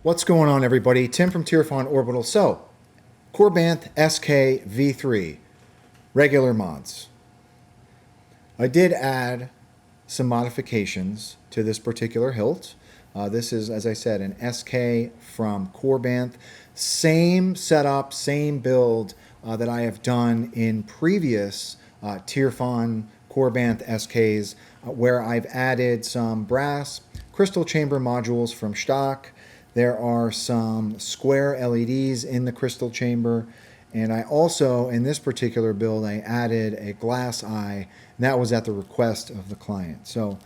What's going on, everybody? Tim from Tirfon Orbital. So, Korbanth SKV3 regular mods. I did add some modifications to this particular hilt. This is, as I said, an SK from Korbanth. Same setup, same build that I have done in previous Tirfon Korbanth SKs, where I've added some brass crystal chamber modules from stock. There are some square LEDs in the crystal chamber, and I also, in this particular build, I added a glass eye, and that was at the request of the client. So,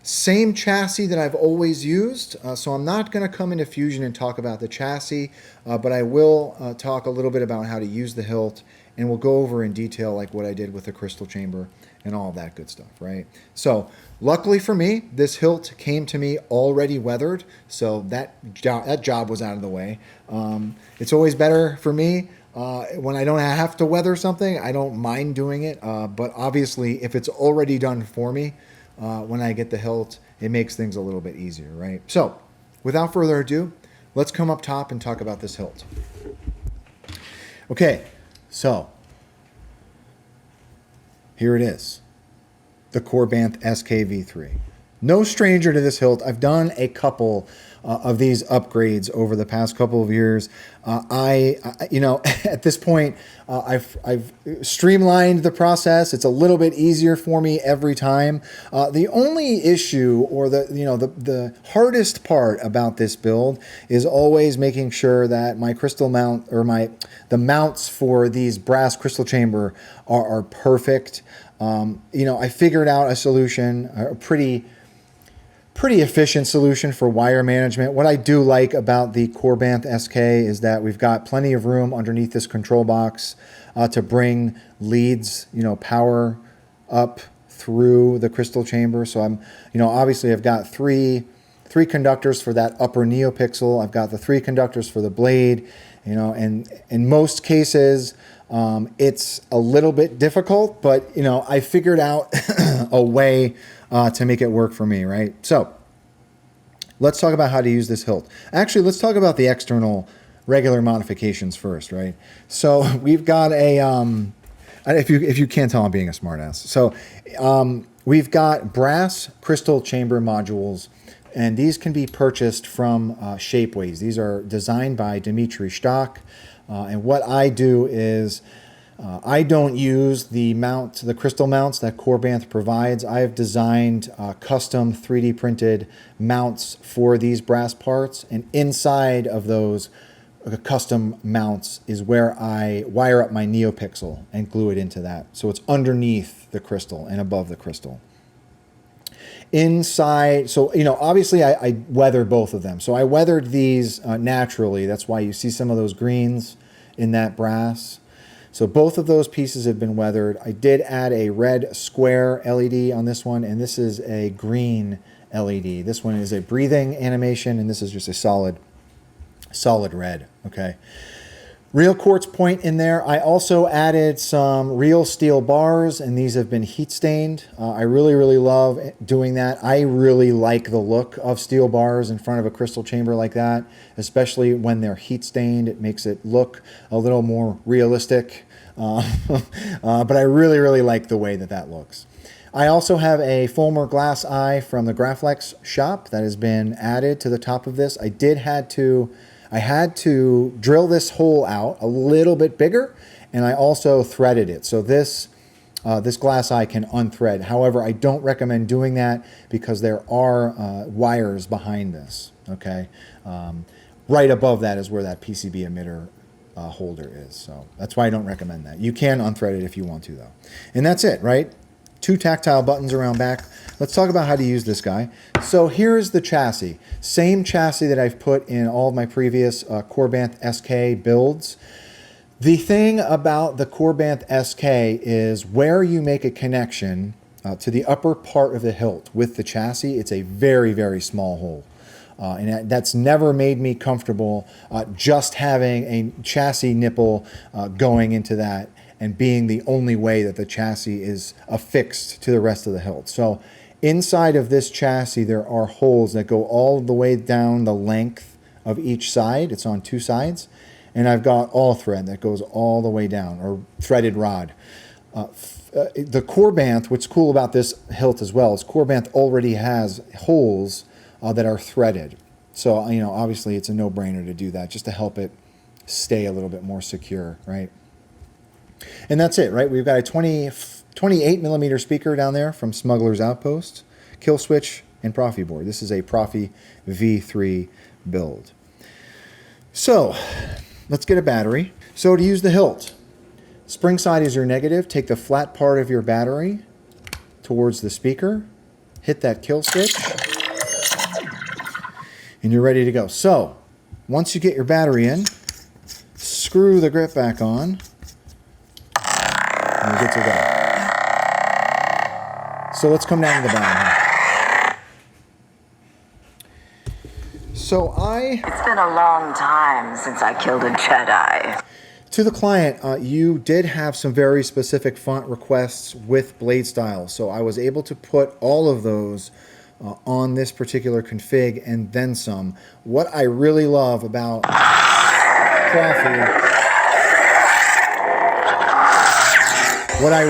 same chassis that I've always used, so I'm not going to come into Fusion and talk about the chassis, but I will talk a little bit about how to use the hilt, and we'll go over in detail like what I did with the crystal chamber and all of that good stuff, right? So, luckily for me, this hilt came to me already weathered, so that job was out of the way. It's always better for me when I don't have to weather something. I don't mind doing it, but obviously if it's already done for me, when I get the hilt, it makes things a little bit easier, right? So, without further ado, let's come up top and talk about this hilt. Okay, so here it is, the Korbanth SKV3. No stranger to this hilt. I've done a couple of these upgrades over the past couple of years. At this point, I've streamlined the process. It's a little bit easier for me every time. The only issue, or the hardest part about this build is always making sure that my crystal mount, or the mounts for these brass crystal chamber are perfect. I figured out a solution, a pretty efficient solution for wire management. What I do like about the Korbanth SK is that we've got plenty of room underneath this control box to bring leads, power up through the crystal chamber. So obviously I've got three conductors for that upper neopixel. I've got the 3 conductors for the blade, and in most cases, it's a little bit difficult, but I figured out a way to make it work for me, right? So let's talk about how to use this hilt. Actually, let's talk about the external regular modifications first, right? So we've got a, if you can't tell, I'm being a smartass. So we've got brass crystal chamber modules, and these can be purchased from Shapeways. These are designed by Dimitri Stock. And what I do is I don't use the crystal mounts that Korbanth provides. I have designed custom 3D printed mounts for these brass parts, and inside of those custom mounts is where I wire up my neopixel and glue it into that. So it's underneath the crystal and above the crystal. Inside, so obviously I weathered both of them. So I weathered these naturally. That's why you see some of those greens in that brass. So both of those pieces have been weathered. I did add a red square LED on this one, and this is a green LED. This one is a breathing animation, and this is just a solid red, okay? Real quartz point in there. I also added some real steel bars, and these have been heat stained. I really love doing that. I really like the look of steel bars in front of a crystal chamber like that, especially when they're heat stained. It makes it look a little more realistic, but I really like the way that looks. I also have a Fulmer glass eye from the Graflex Shop that has been added to the top of this. I had to drill this hole out a little bit bigger, and I also threaded it. So this glass eye can unthread. However, I don't recommend doing that because there are wires behind this, okay? Right above that is where that PCB emitter holder is. So that's why I don't recommend that. You can unthread it if you want to, though. And that's it, right? 2 tactile buttons around back. Let's talk about how to use this guy. So here's the chassis. Same chassis that I've put in all of my previous Korbanth SK builds. The thing about the Korbanth SK is where you make a connection to the upper part of the hilt with the chassis, it's a very small hole. And that's never made me comfortable just having a chassis nipple going into that and being the only way that the chassis is affixed to the rest of the hilt. So inside of this chassis, there are holes that go all the way down the length of each side. It's on 2 sides. And I've got all thread that goes all the way down, or threaded rod. The Korbanth, what's cool about this hilt as well is Korbanth already has holes that are threaded. So, you know, obviously it's a no-brainer to do that just to help it stay a little bit more secure, right? And that's it, right? We've got a 28 millimeter speaker down there from Smugglers Outpost, kill switch, and Proffieboard. This is a Proffie V3 build. So, let's get a battery. So to use the hilt, spring side is your negative. Take the flat part of your battery towards the speaker. Hit that kill switch. And you're ready to go. So, once you get your battery in, screw the grip back on. And you're good to go. So let's come down to the bottom here. So It's been a long time since I killed a Jedi. To the client, you did have some very specific font requests with blade styles. So I was able to put all of those on this particular config and then some. What I really love about Proffie, what I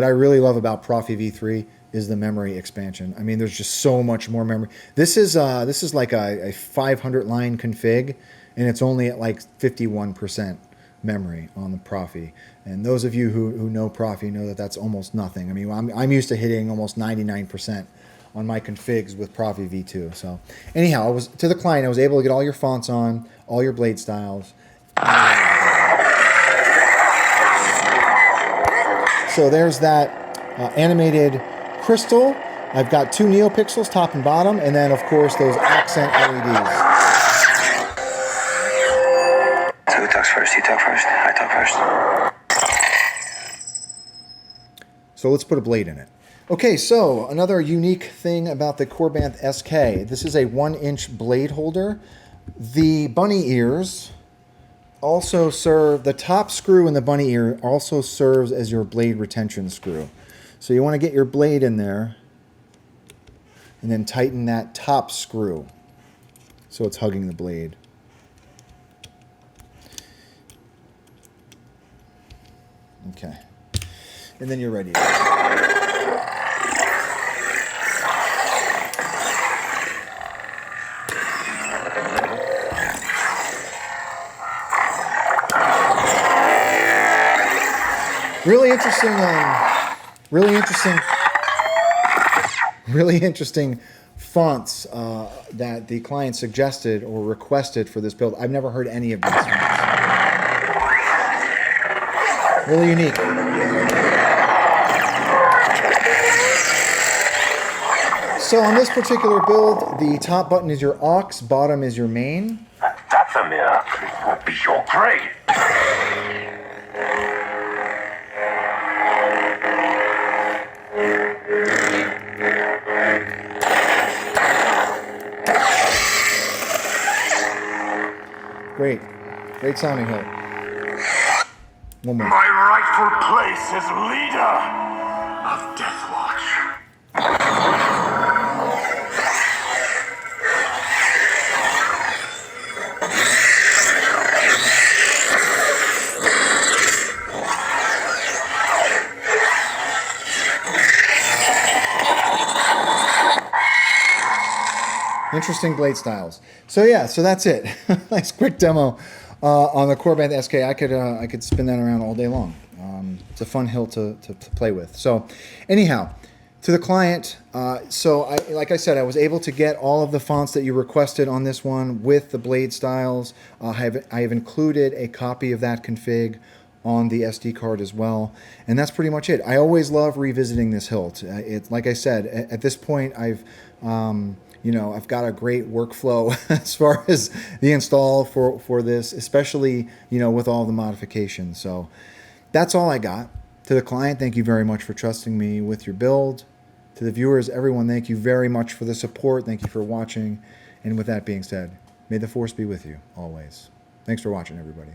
really love about Proffie V3 is the memory expansion. I mean, there's just so much more memory. This is like a 500 line config, and it's only at like 51% memory on the Proffie. And those of you who know Proffie know that that's almost nothing. I mean, I'm used to hitting almost 99% on my configs with Proffie V2. So anyhow, to the client, I was able to get all your fonts on, all your blade styles. So there's that animated crystal. I've got 2 neopixels, top and bottom, and then of course those accent LEDs. So who talks first? You talk first? I talk first. So let's put a blade in it. Okay, so another unique thing about the Korbanth SK. This is a 1-inch blade holder. The bunny ears also serve, the top screw in the bunny ear also serves as your blade retention screw. So you want to get your blade in there and then tighten that top screw so it's hugging the blade. Okay. And then you're ready. Really interesting fonts that the client suggested or requested for this build. I've never heard any of these fonts. Really unique. So on this particular build, the top button is your aux, bottom is your main. Dathomir will be your prey. Great sounding hilt. One more. My rightful place as leader of Death Watch. Interesting blade styles. So yeah, so that's it. Nice quick demo on the Korbanth SK. I could spin that around all day long. It's a fun hilt to play with. So anyhow, to the client, like I said, I was able to get all of the fonts that you requested on this one with the blade styles. I have included a copy of that config on the SD card as well, and that's pretty much it. I always love revisiting this hilt. Like I said, at this point, I've got a great workflow as far as the install for this, especially with all the modifications. So that's all I got. To the client, thank you very much for trusting me with your build. To the viewers, everyone, thank you very much for the support. Thank you for watching. And with that being said, may the force be with you always. Thanks for watching, everybody.